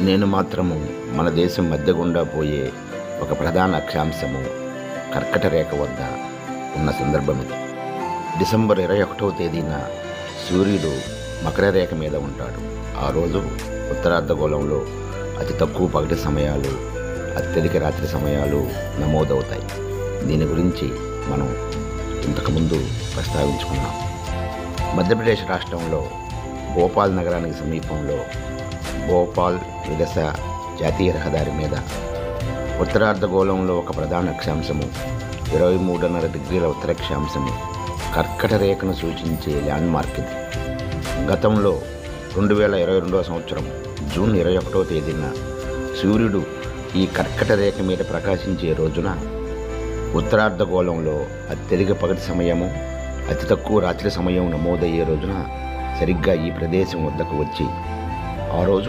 నేను మాత్రము మన దేశం మధ్య గుండా పోయే ఒక ప్రధాన అక్షాంశము కర్కట రేఖ వద్ద ఉన్న సందర్భం ఇది. డిసెంబర్ 21వ తేదీన సూర్యుడు మకర రేఖ మీద ఉంటాడు. ఆ రోజు ఉత్తరార్ధగోళంలో అతి తక్కువ పగటి సమయాలు, అత్యధిక రాత్రి సమయాలు నమోదవుతాయి. దీని గురించి మనం ఇంతకుముందు ప్రస్తావించుకున్నాం. మధ్యప్రదేశ్ రాష్ట్రంలో భోపాల్ నగరానికి సమీపంలో భోపాల్ విదస జాతీయ రహదారి మీద ఉత్తరార్ధగోళంలో ఒక ప్రధాన అక్షాంశము 23.5 డిగ్రీల ఉత్తరాక్షాంశము కర్కట రేఖను సూచించే ల్యాండ్మార్క్ ఇది. గతంలో 2022వ సంవత్సరం జూన్ 21వ తేదీన సూర్యుడు ఈ కర్కట రేఖ మీద ప్రకాశించే రోజున ఉత్తరార్ధగోళంలో అత్యధిక పగటి సమయము, అతి తక్కువ రాత్రి సమయం నమోదయ్యే రోజున సరిగ్గా ఈ ప్రదేశం వద్దకు వచ్చి ఆ రోజు